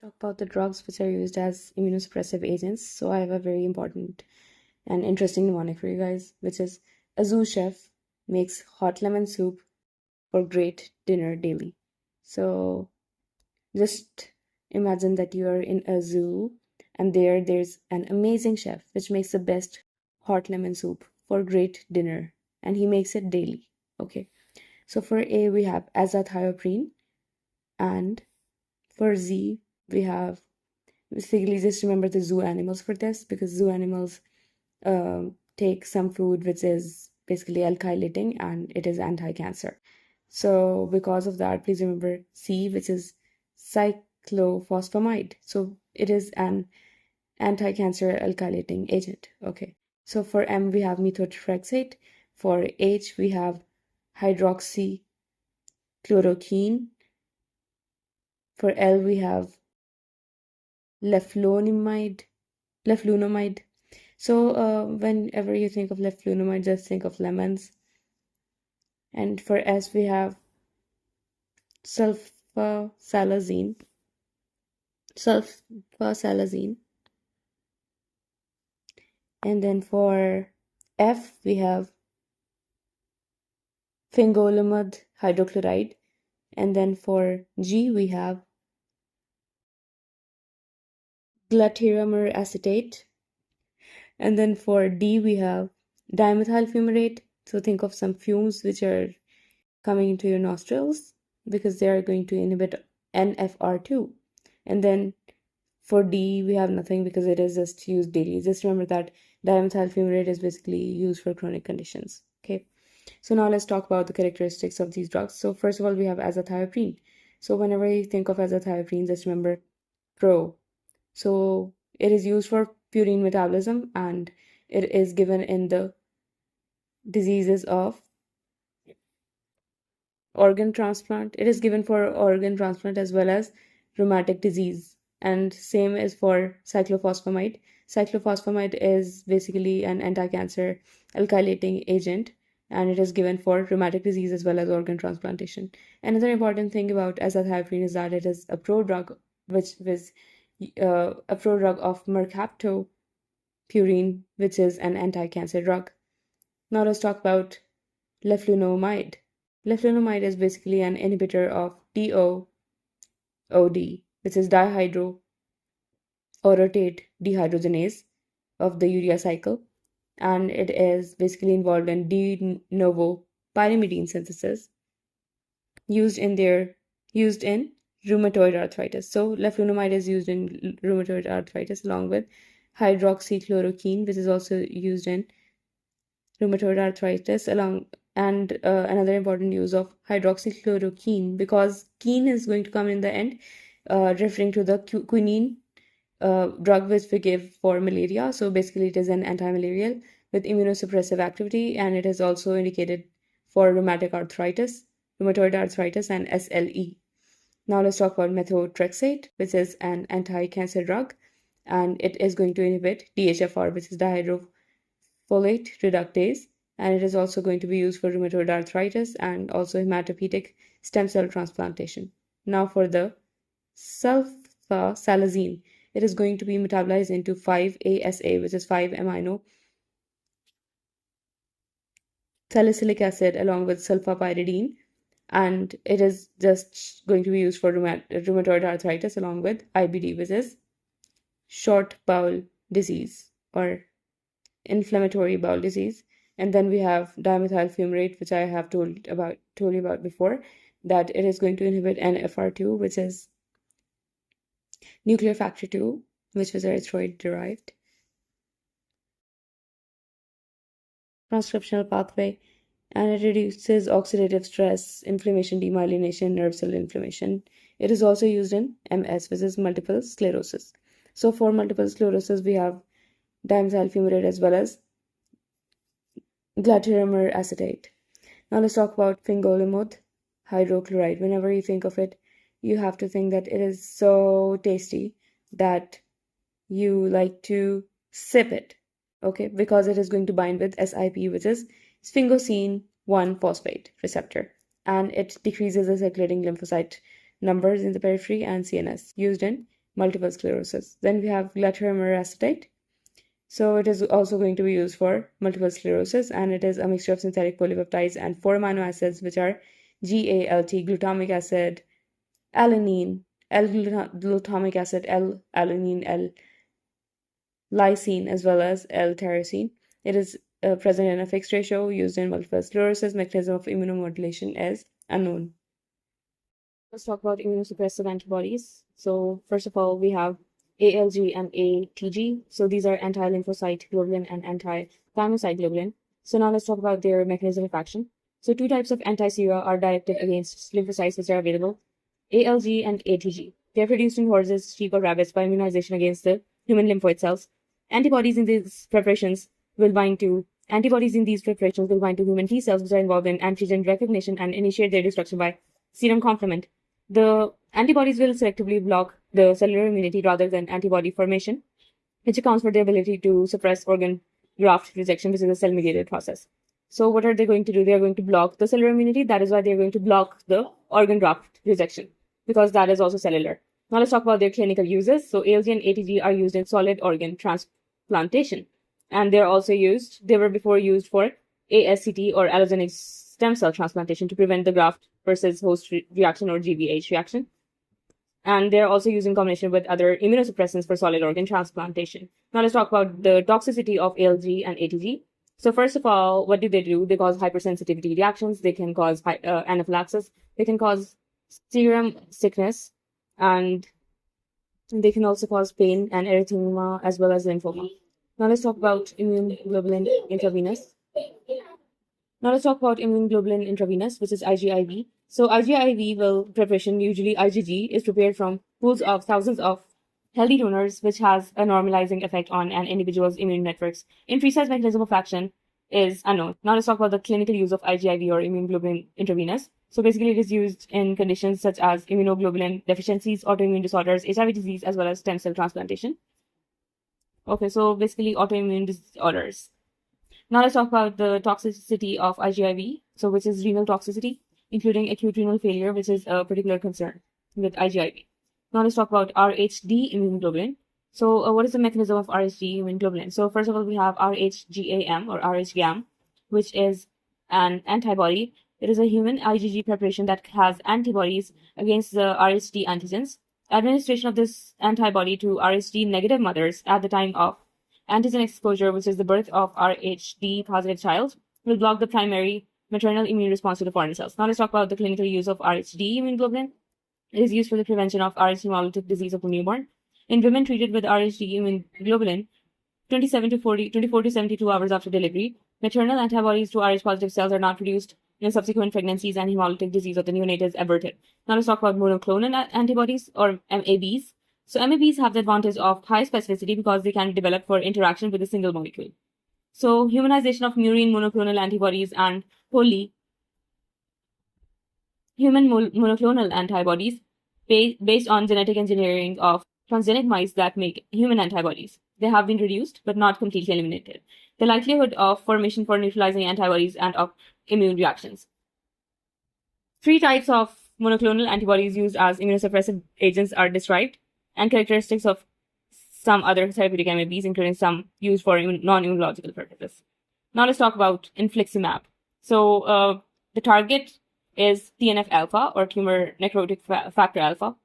Talk about the drugs which are used as immunosuppressive agents. So I have a very important and interesting mnemonic for you guys, which is a zoo chef makes hot lemon soup for great dinner daily. So just imagine that you are in a zoo and there's an amazing chef which makes the best hot lemon soup for great dinner and he makes it daily. Okay. So for A we have azathioprine, and for Z we have, basically just remember the zoo animals for this, because zoo animals take some food which is basically alkylating and it is anti-cancer. So because of that, please remember C, which is cyclophosphamide. So it is an anti-cancer alkylating agent. Okay. So for M we have methotrexate. For H we have hydroxychloroquine. For L we have leflunomide. So whenever you think of leflunomide, just think of lemons. And for S we have sulfasalazine. And then for F we have fingolimod hydrochloride. And then for G we have glatiramer acetate. And then for D we have dimethyl fumarate. So think of some fumes which are coming into your nostrils because they are going to inhibit NFR2. And then for D, we have nothing because it is just used daily. Just remember that dimethyl fumarate is basically used for chronic conditions. Okay. So now let's talk about the characteristics of these drugs. So first of all, we have azathioprine. So whenever you think of azathioprine, just remember PRO. So it is used for purine metabolism and it is given in the diseases of organ transplant. It is given for organ transplant as well as rheumatic disease. And same is for cyclophosphamide. Cyclophosphamide is basically an anti-cancer alkylating agent, and it is given for rheumatic disease as well as organ transplantation. Another important thing about azathioprine is that it is a prodrug, which is a prodrug of mercaptopurine, which is an anti-cancer drug. Now let's talk about leflunomide. Leflunomide is basically an inhibitor of DOOD, which is dihydroorotate dehydrogenase of the urea cycle, and it is basically involved in de novo pyrimidine synthesis used in rheumatoid arthritis. So leflunomide is used in rheumatoid arthritis along with hydroxychloroquine, which is also used in rheumatoid arthritis along. And another important use of hydroxychloroquine, because quine is going to come in the end, referring to the quinine drug which we give for malaria. So basically it is an anti-malarial with immunosuppressive activity, and it is also indicated for rheumatoid arthritis and SLE. Now let's talk about methotrexate, which is an anti-cancer drug, and it is going to inhibit DHFR, which is dihydrofolate reductase, and it is also going to be used for rheumatoid arthritis and also hematopoietic stem cell transplantation. Now for the sulfasalazine, it is going to be metabolized into 5-ASA, which is 5-amino salicylic acid along with sulfapyridine, and it is just going to be used for rheumatoid arthritis along with IBD, which is short bowel disease or inflammatory bowel disease. And then we have dimethyl fumarate, which I have told you about before, that it is going to inhibit NFR2, which is nuclear factor 2, which was erythroid derived transcriptional pathway, and it reduces oxidative stress, inflammation, demyelination, nerve cell inflammation. It is also used in MS, which is multiple sclerosis. So for multiple sclerosis, we have dimethyl fumarate as well as glatiramer acetate. Now let's talk about fingolimod hydrochloride. Whenever you think of it, you have to think that it is so tasty that you like to sip it, okay? Because it is going to bind with SIP, which is sphingosine 1-phosphate receptor, and it decreases the circulating lymphocyte numbers in the periphery and CNS, used in multiple sclerosis. Then we have glatiramer acetate. So it is also going to be used for multiple sclerosis, and it is a mixture of synthetic polypeptides and 4 amino acids, which are GALT, glutamic acid, alanine, L-glutamic acid, L-alanine, L-lysine, as well as L-tyrosine. It is present in a fixed ratio, used in multiple sclerosis. Mechanism of immunomodulation is unknown. Let's talk about immunosuppressive antibodies. So first of all, we have ALG and ATG. So these are anti-lymphocyte globulin and anti-thymocyte globulin. So now let's talk about their mechanism of action. So two types of anti-sera are directed against lymphocytes which are available, ALG and ATG. They are produced in horses, sheep, or rabbits by immunization against the human lymphoid cells. Antibodies in these preparations will bind to human T cells, which are involved in antigen recognition and initiate their destruction by serum complement. The antibodies will selectively block the cellular immunity rather than antibody formation, which accounts for their ability to suppress organ graft rejection, which is a cell-mediated process. So what are they going to do? They are going to block the cellular immunity. That is why they are going to block the organ graft rejection, because that is also cellular. Now let's talk about their clinical uses. So ALG and ATG are used in solid organ transplantation, and they were before used for ASCT or allogeneic stem cell transplantation to prevent the graft versus host reaction or GVH reaction. And they're also used in combination with other immunosuppressants for solid organ transplantation. Now let's talk about the toxicity of ALG and ATG. So first of all, what do? They cause hypersensitivity reactions. They can cause anaphylaxis. They can cause serum sickness, and they can also cause pain and erythema as well as lymphoma. Now let's talk about immune globulin intravenous. Which is IgIV. So IgIV preparation, usually IgG, is prepared from pools of thousands of healthy donors, which has a normalizing effect on an individual's immune networks. In precise mechanism of action is unknown. Now let's talk about the clinical use of IgIV or immune globulin intravenous. So basically it is used in conditions such as immunoglobulin deficiencies, autoimmune disorders, HIV disease, as well as stem cell transplantation. Okay, so basically autoimmune disorders. Now let's talk about the toxicity of IgIV, so which is renal toxicity, including acute renal failure, which is a particular concern with IgIV. Now let's talk about RHD immunoglobulin. So what is the mechanism of RHD immunoglobulin? So first of all, we have RHGAM or RHGAM, which is an antibody. It is a human IgG preparation that has antibodies against the RHD antigens. Administration of this antibody to RHD negative mothers at the time of antigen exposure, which is the birth of RHD positive child, will block the primary maternal immune response to the foreign cells. Now let's talk about the clinical use of RHD immunoglobulin. It is used for the prevention of Rh hemolytic disease of the newborn. In women treated with RHD immunoglobulin, 24 to 72 hours after delivery, maternal antibodies to Rh positive cells are not produced in subsequent pregnancies, and hemolytic disease of the neonate is averted. Now let's talk about monoclonal antibodies or MABs. So MABs have the advantage of high specificity because they can be developed for interaction with a single molecule. So humanization of murine monoclonal antibodies and wholly human monoclonal antibodies based on genetic engineering of transgenic mice that make human antibodies. They have been reduced but not completely eliminated. The likelihood of formation for neutralizing antibodies and of immune reactions. 3 types of monoclonal antibodies used as immunosuppressive agents are described, and characteristics of some other therapeutic MABs, including some used for non-immunological purposes. Now let's talk about infliximab. So the target is TNF-alpha or tumor necrotic factor alpha.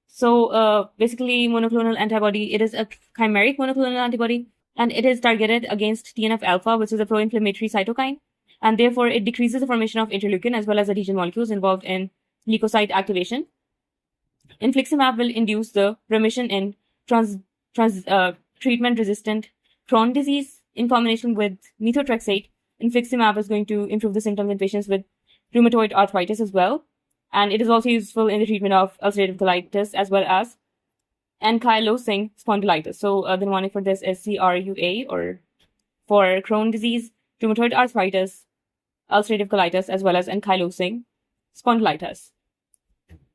So basically monoclonal antibody, it is a chimeric monoclonal antibody, and it is targeted against TNF-alpha, which is a pro-inflammatory cytokine, and therefore it decreases the formation of interleukin as well as adhesion molecules involved in leukocyte activation. Infliximab will induce the remission in treatment-resistant Crohn's disease. In combination with methotrexate, infliximab is going to improve the symptoms in patients with rheumatoid arthritis as well. And it is also useful in the treatment of ulcerative colitis as well as ankylosing spondylitis. So the mnemonic for this is CRUA, or for Crohn's disease, rheumatoid arthritis, ulcerative colitis, as well as ankylosing spondylitis,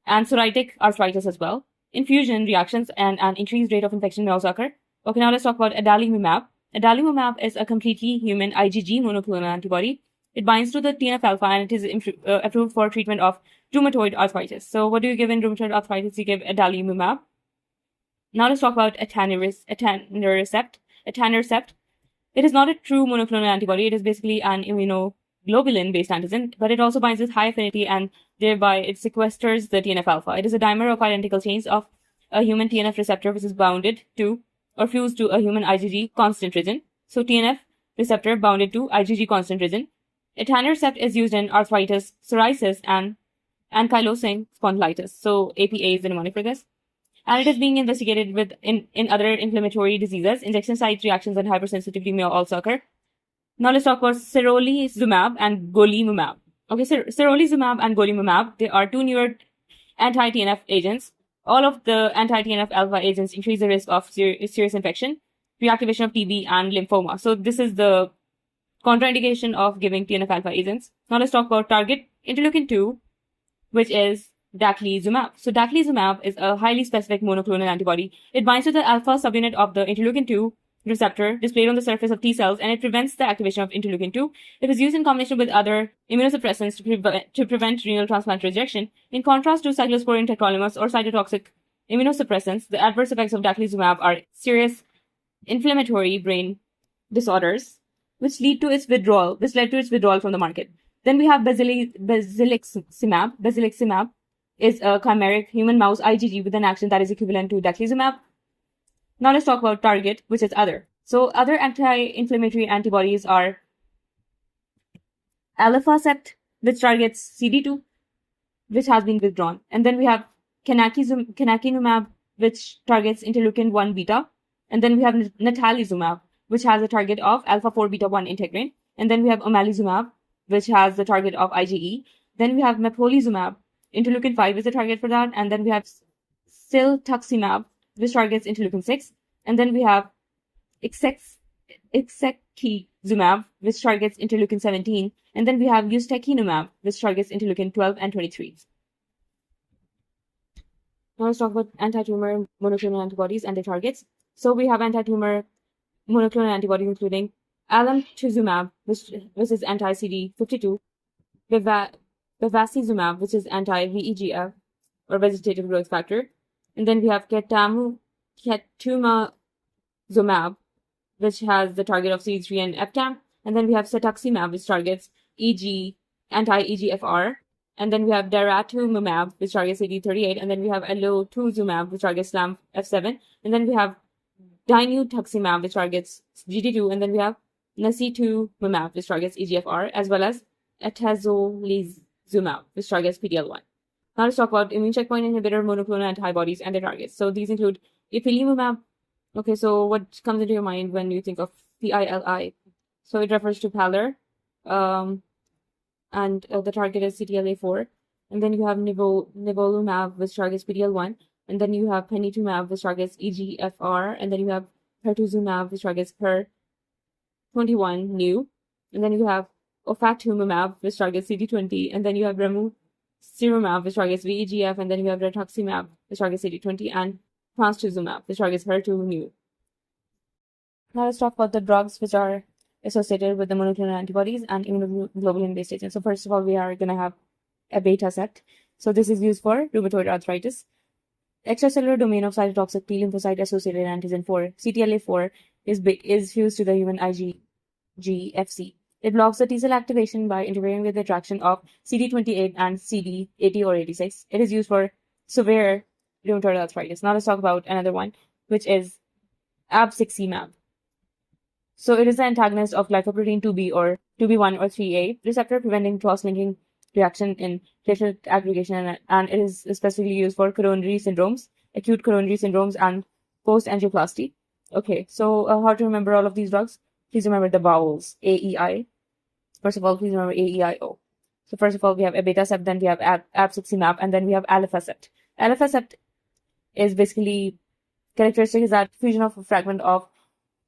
and psoriatic arthritis as well. Infusion reactions and an increased rate of infection may also occur. Okay, now let's talk about adalimumab. Adalimumab is a completely human IgG monoclonal antibody. It binds to the TNF-alpha and it is approved for treatment of rheumatoid arthritis. So what do you give in rheumatoid arthritis? You give adalimumab. Now let's talk about etanercept. Etanercept. It is not a true monoclonal antibody. It is basically an immunoglobulin-based antigen, but it also binds with high affinity and thereby it sequesters the TNF-alpha. It is a dimer of identical chains of a human TNF receptor which is bounded to or fused to a human IgG constant region. So TNF receptor bounded to IgG constant region. Etanercept is used in arthritis, psoriasis, and ankylosing spondylitis. So APA is the mnemonic for this. And it is being investigated in other inflammatory diseases. Injection site reactions and hypersensitivity may also occur. Now let's talk about sirolimus and golimumab. Okay, sirolimus and golimumab, they are two newer anti-TNF agents. All of the anti-TNF alpha agents increase the risk of serious infection, reactivation of TB, and lymphoma. So this is the contraindication of giving TNF alpha agents. Now let's talk about target interleukin 2, which is daclizumab. So daclizumab is a highly specific monoclonal antibody. It binds to the alpha subunit of the interleukin 2 receptor displayed on the surface of T cells, and it prevents the activation of interleukin 2. It is used in combination with other immunosuppressants to prevent renal transplant rejection. In contrast to cyclosporine, tacrolimus, or cytotoxic immunosuppressants, the adverse effects of daclizumab are serious inflammatory brain disorders, which led to its withdrawal from the market. Then we have basiliximab. Basiliximab is a chimeric human mouse IgG with an action that is equivalent to daclizumab. Now let's talk about target, which is other. So other anti-inflammatory antibodies are alifacept, which targets CD2, which has been withdrawn. And then we have canakinumab, which targets interleukin 1 beta. And then we have natalizumab, which has a target of alpha 4 beta 1 integrin. And then we have omalizumab, which has the target of IgE. Then we have mepolizumab, interleukin 5 is the target for that. And then we have ciltuximab, which targets interleukin 6. And then we have ixekizumab, which targets interleukin 17. And then we have ustekinumab, which targets interleukin 12 and 23. Now let's talk about anti-tumor monoclonal antibodies and their targets. So we have anti-tumor monoclonal antibodies including alemtuzumab, which is anti-CD52, bevacizumab, which is anti-VEGF or vegetative growth factor, and then we have ketumazumab, which has the target of CD3 and EpTAM, and then we have cetuximab, which targets anti-EGFR, and then we have daratumumab, which targets CD38, and then we have elotuzumab, which targets SLAMF7, and then we have dinutuximab, which targets GD2, and then we have nacituzumab, which targets EGFR, as well as atezolizumab, which targets PDL1. Now let's talk about immune checkpoint inhibitor monoclonal antibodies and their targets. So these include ipilimumab. Okay, so what comes into your mind when you think of PILI? So it refers to pallor, and the target is CTLA4. And then you have nivolumab, which targets PDL1. And then you have panitumab, which targets EGFR. And then you have pertuzumab, which targets HER21 new. And then you have ofatumumab, which targets CD20. And then you have ramucirumab, which targets VEGF. And then you have rituximab, which targets CD20. And trastuzumab, which targets HER2 new. Now let's talk about the drugs which are associated with the monoclonal antibodies and immunoglobulin-based agents. So first of all, we are going to have abatacept. So this is used for rheumatoid arthritis. Extracellular domain of cytotoxic T lymphocyte-associated antigen 4, CTLA4, is fused to the human IgG-Fc. It blocks the T cell activation by interfering with the attraction of CD28 and CD80 or 86. It is used for severe rheumatoid arthritis. Now let's talk about another one, which is abciximab. So it is the antagonist of glycoprotein 2B or 2B1 or 3A receptor, preventing cross-linking reaction in platelet aggregation, and it is specifically used for coronary syndromes, acute coronary syndromes, and post-angioplasty. Okay, so how to remember all of these drugs? Please remember the vowels, AEI. First of all, please remember AEIO. So first of all, we have abatacept, then we have abciximab, and then we have alifacept. Alifacept is basically characteristic is that fusion of a fragment of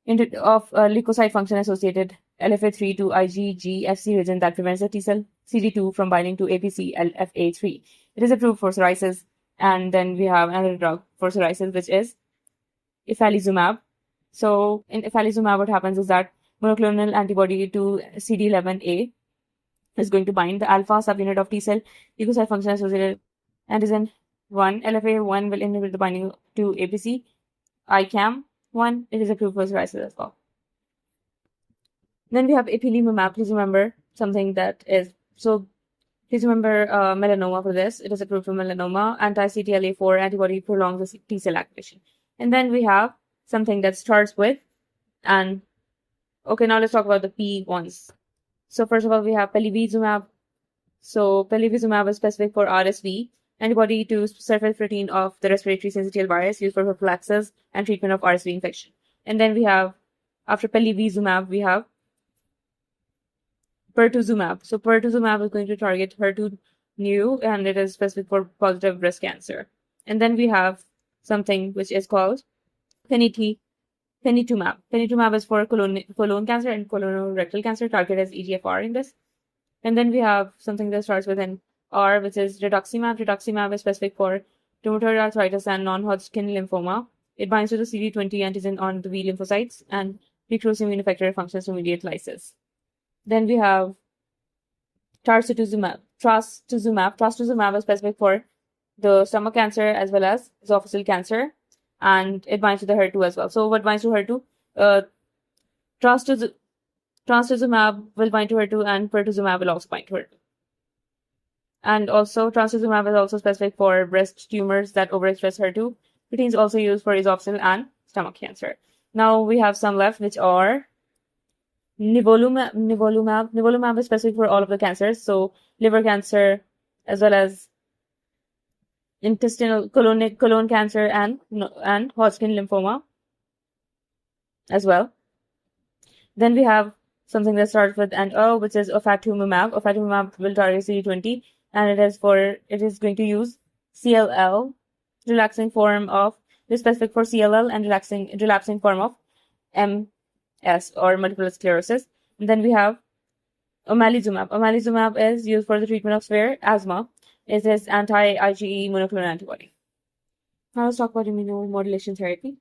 leukocyte function associated LFA3 to IgG-Fc region that prevents the T cell CD2 from binding to APC LFA3. It is approved for psoriasis, and then we have another drug for psoriasis, which is ifalizumab. So in ifalizumab, what happens is that monoclonal antibody to CD11A is going to bind the alpha subunit of T cell leukocyte function associated antigen 1. LFA1 will inhibit the binding to APC, ICAM-1. It is approved for psoriasis as well. Then we have ipilimumab. Please remember something that is so. Please remember melanoma for this. It is approved for melanoma. Anti-CTLA4 antibody prolongs the T cell activation. And then we have something that starts with and okay. Now let's talk about the P ones. So first of all, we have pelivizumab. So pelivizumab is specific for RSV, antibody to surface protein of the respiratory syncytial virus used for prophylaxis and treatment of RSV infection. And then we have, after pelivizumab, we have pertuzumab. So pertuzumab is going to target HER2/neu, and it is specific for positive breast cancer. And then we have something which is called fenitumab. Fenitumab is for colon cancer and colorectal cancer. Target is EGFR in this. And then we have something that starts with an R, which is rituximab. Rituximab is specific for rheumatoid arthritis and non-Hodgkin lymphoma. It binds to the CD20 antigen on the B lymphocytes and recruits immune effector functions to mediate lysis. Then we have trastuzumab. Trastuzumab is specific for the stomach cancer as well as esophageal cancer, and it binds to the HER2 as well. So what binds to HER2? Trastuzumab will bind to HER2 and pertuzumab will also bind to HER2. And also trastuzumab is also specific for breast tumors that overexpress HER2. Proteins also used for esophageal and stomach cancer. Now we have some left, which are nivolumab. Nivolumab is specific for all of the cancers, so liver cancer as well as intestinal colon cancer and Hodgkin lymphoma as well. Then we have something that starts with an O, which is ofatumumab. Ofatumumab will target CD20, and it is going to use CLL, relaxing form of, it is specific for CLL and relapsing form of MS or multiple sclerosis. And then we have omalizumab. Omalizumab is used for the treatment of severe asthma. It is anti-IgE monoclonal antibody. Now let's talk about immunomodulation therapy.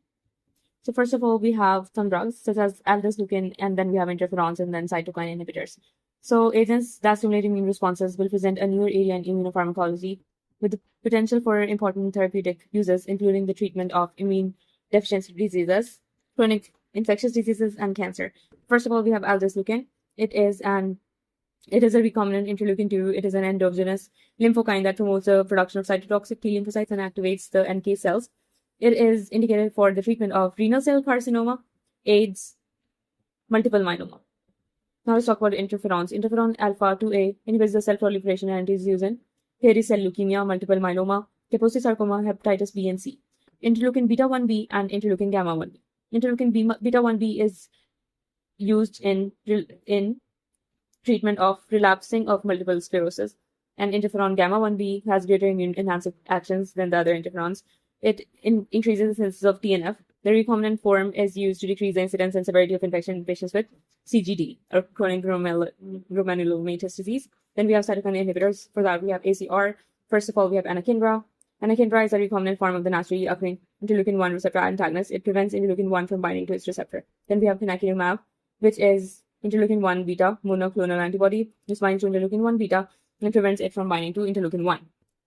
So first of all, we have some drugs such as aldesleukin, and then we have interferons and then cytokine inhibitors. So agents that stimulate immune responses will present a newer area in immunopharmacology with the potential for important therapeutic uses, including the treatment of immune deficiency diseases, chronic infectious diseases, and cancer. First of all, we have aldesleukin. It is a recombinant interleukin-2. It is an endogenous lymphokine that promotes the production of cytotoxic T lymphocytes and activates the NK cells. It is indicated for the treatment of renal cell carcinoma, AIDS, multiple myeloma. Now let's talk about interferons. Interferon alpha 2A inhibits the cell proliferation and is used in hairy cell leukemia, multiple myeloma, Kaposi sarcoma, hepatitis B and C. Interleukin beta 1B and interleukin gamma 1B. Interleukin beta 1B is used in treatment of relapsing of multiple sclerosis, and interferon gamma 1B has greater immune enhancing actions than the other interferons. It increases the synthesis of TNF. The recombinant form is used to decrease the incidence and severity of infection in patients with CGD, or chronic glomerulonephritis disease. Then we have cytokine inhibitors. For that, we have ACR. First of all, we have anakinra. Anakinra is a recombinant form of the naturally occurring interleukin-1 receptor antagonist. It prevents interleukin-1 from binding to its receptor. Then we have canakinumab, which is interleukin-1 beta monoclonal antibody. This binds to interleukin-1 beta and prevents it from binding to interleukin-1.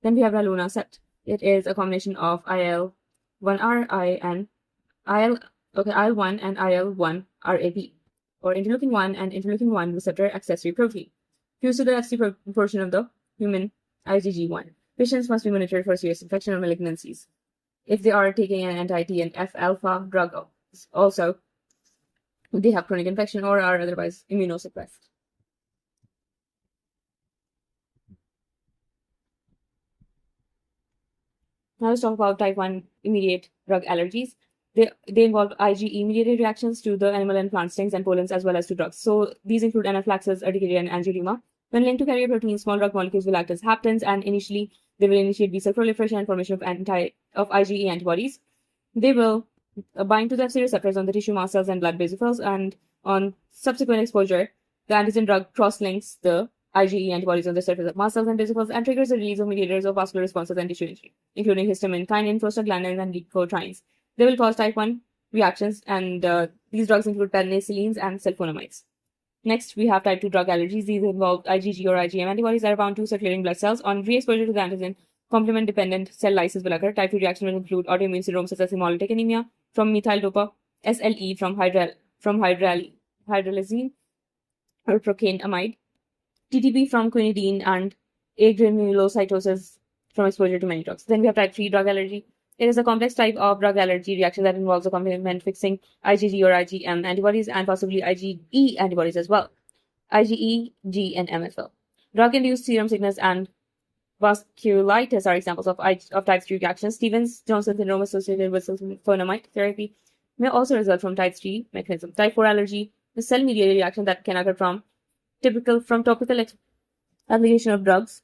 Then we have ralunacept. It is a combination of IL-1R and IL-1RAP, or interleukin-1 and interleukin-1 receptor accessory protein, fused to the Fc portion of the human IgG1. Patients must be monitored for serious infection or malignancies if they are taking an anti-TNF-alpha drug. Also, they have chronic infection or are otherwise immunosuppressed. Now let's talk about type 1 immediate drug allergies. They involve IgE-mediated reactions to the animal and plant stings and pollens as well as to drugs. So these include anaphylaxis, urticaria, and angioedema. When linked to carrier proteins, small drug molecules will act as haptens, and initially they will initiate B cell proliferation and formation of IgE antibodies. They will bind to the Fc receptors on the tissue mast cells and blood basophils, and on subsequent exposure, the antigen drug cross-links the IgE antibodies on the surface of mast cells and basophils and triggers the release of mediators of vascular responses and tissue injury, including histamine, kinin, prostaglandins, and leukotrienes. They will cause type 1 reactions, and these drugs include penicillins and sulfonamides. Next, we have type 2 drug allergies. These involve IgG or IgM antibodies that are bound to circulating blood cells. On re-exposure to the antigen, complement-dependent cell lysis will occur. Type 2 reaction will include autoimmune syndromes such as hemolytic anemia, from methyl dopa, SLE from hydralazine or procainamide, TTP from quinidine, and agranulocytosis from exposure to many drugs. Then we have type 3 drug allergy. It is a complex type of drug allergy reaction that involves a complement fixing IgG or IgM antibodies and possibly IgE antibodies as well. IgE, G, and M as well. Drug-induced serum sickness and vasculitis are examples of type 3 reactions. Stevens-Johnson syndrome associated with sulfonamide therapy may also result from type 3 mechanism. Type 4 allergy is cell-mediated reaction that can occur from topical application of drugs.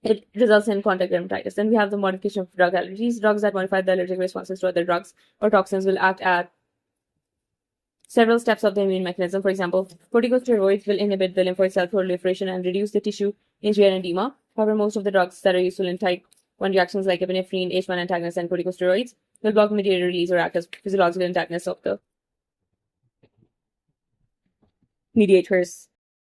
It results in contact dermatitis. Then we have the modification of drug allergies. Drugs that modify the allergic responses to other drugs or toxins will act at several steps of the immune mechanism. For example, corticosteroids will inhibit the lymphoid cell proliferation and reduce the tissue injury and edema. However, most of the drugs that are useful in type 1 reactions like epinephrine, H1 antagonists, and corticosteroids will block mediator release or act as physiological antagonists of the mediators.